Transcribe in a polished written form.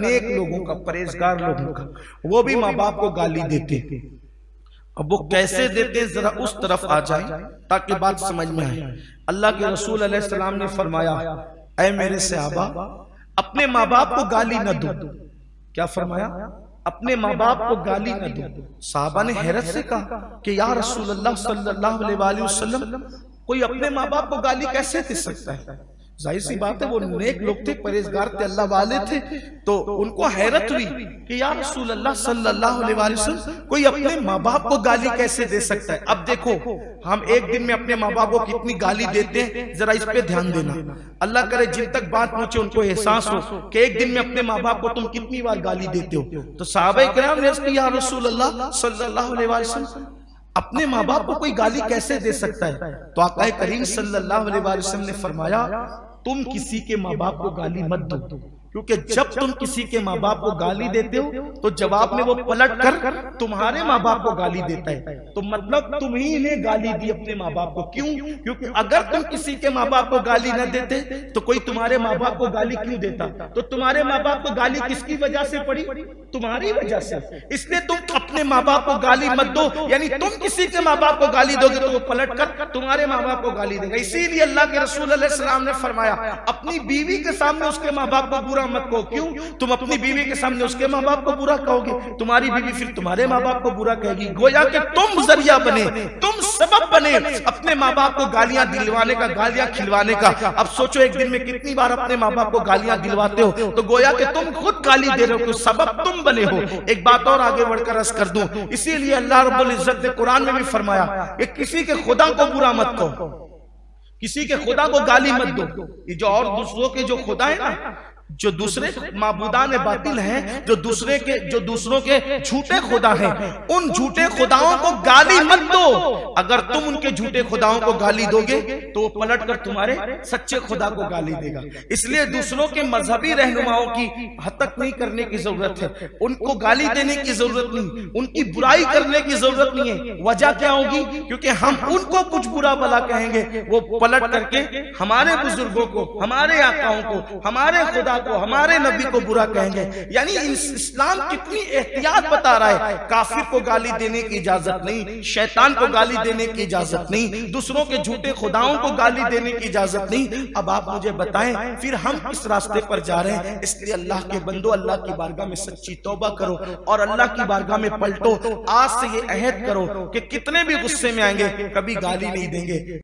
نیک لوگوں کا، پرہیزگار لوگوں کا، وہ بھی ماں باپ کو گالی دیتے ہیں۔ اب وہ کیسے دیتے ہیں ذرا اس طرف آ جائیں تاکہ بات سمجھ میں آئے۔ اللہ کے رسول علیہ السلام نے فرمایا اے میرے صحابہ اپنے ماں باپ کو گالی نہ دو۔ کیا فرمایا؟ اپنے ماں باپ کو گالی نہ دو۔ صحابہ نے حیرت سے کہا کہ یا رسول اللہ صلی اللہ علیہ وسلم کوئی اپنے ماں باپ کو گالی کیسے دے سکتا ہے؟ ظاہر سی بات ہے وہ نیک لوگ تھے، پرہیزگار تھے، اللہ والے تھے، تو ان کو حیرت ہوئی کہ یا رسول اللہ صلی اللہ علیہ وسلم کوئی اپنے ماں باپ کو گالی کیسے دے سکتا ہے؟ اب دیکھو ہم ایک دن میں اپنے ماں باپ کو کتنی گالی دیتے ہیں، ذرا اس پہ دھیان دینا۔ اللہ کرے جن تک بات پہنچے ان کو احساس ہو کہ ایک دن میں اپنے ماں باپ کو تم کتنی بار گالی دیتے ہو۔ تو صحابہ کرام نے عرض کیا یا رسول اللہ صلی اللہ علیہ وسلم اپنے ماں باپ کو کوئی گالی کیسے دے سکتا ہے؟ تو آقا کریم صلی اللہ علیہ وسلم نے فرمایا تم کسی کے ماں باپ کو گالی مت دو، کیونکہ جب تم کسی کے ماں باپ کو گالی دیتے ہو تو جواب میں وہ پلٹ کر تمہارے ماں باپ کو گالی دیتا ہے۔ تو مطلب تم ہی نے گالی دی اپنے ماں باپ کو، کیوں؟ کیونکہ اگر تم کسی کے ماں باپ کو گالی نہ دیتے تو کوئی تمہارے ماں باپ کو گالی کیوں دیتا؟ تو تمہارے ماں باپ کو گالی کس کی وجہ سے پڑی؟ تمہاری وجہ سے۔ اس لیے تم اپنے ماں باپ کو گالی مت دو، یعنی تم کسی کے ماں باپ کو گالی دو گے تو وہ پلٹ کر تمہارے ماں باپ کو گالی دے گا۔ اسی لیے اللہ کے رسول علیہ السلام نے فرمایا اپنی بیوی کے سامنے اس کے ماں باپ کو برا مت کہو، کیوں؟ تم اپنی بیوی کے سامنے اس کے ماں باپ کو برا کہو گے، تمہاری بیوی پھر تمہارے ماں باپ کو برا کہے گی۔ گویا کہ تم ذریعہ بنے، تم سبب بنے اپنے ماں باپ کو گالیاں دلوانے کا، گالیاں کھلوانے کا۔ اب سوچو ایک دن میں کتنی بار اپنے ماں باپ کو گالیاں دلواتے ہو، تو گویا کہ تم خود گالی دے رہے ہو، تو سبب تم بنے ہو۔ ایک بات اور آگے بڑھ کر عرض کر دوں، اسی لیے اللہ رب العزت نے قرآن میں بھی فرمایا کہ کسی کے خدا کو برا مت کہو، کسی کے خدا کو گالی مت دو۔ یہ جو اور دوسروں کے جو خدا ہے نا، جو دوسرے معبودان باطل ہیں، جو دوسروں کے جھوٹے خدا ہیں، ان جھوٹے خداؤں کو گالی مت دو۔ اگر تم ان کے جھوٹے خداؤں کو گالی دو گے تو وہ پلٹ کر تمہارے سچے خدا کو گالی دے گا۔ اس لیے دوسروں کے مذہبی رہنماؤں کی حد تک نہیں کرنے کی ضرورت ہے، ان کو گالی دینے کی ضرورت نہیں، ان کی برائی کرنے کی ضرورت نہیں ہے۔ وجہ کیا ہوگی؟ کیونکہ ہم ان کو کچھ برا بھلا کہیں گے، وہ پلٹ کر کے ہمارے بزرگوں کو، ہمارے آقاؤں کو، ہمارے خدا کو، ہمارے نبی کو برا کہیں گے۔ یعنی اسلام کتنی احتیاط بتا رہا ہے، کافر کو گالی دینے کی اجازت نہیں، شیطان کو گالی دینے کی اجازت نہیں، دوسروں کے جھوٹے خداؤں کو گالی دینے کی اجازت نہیں۔ اب آپ مجھے بتائیں پھر ہم کس راستے پر جا رہے ہیں؟ اس لیے اللہ کے بندو اللہ کی بارگاہ میں سچی توبہ کرو اور اللہ کی بارگاہ میں پلٹو۔ آج سے یہ عہد کرو کہ کتنے بھی غصے میں آئیں گے کبھی گالی نہیں دیں گے۔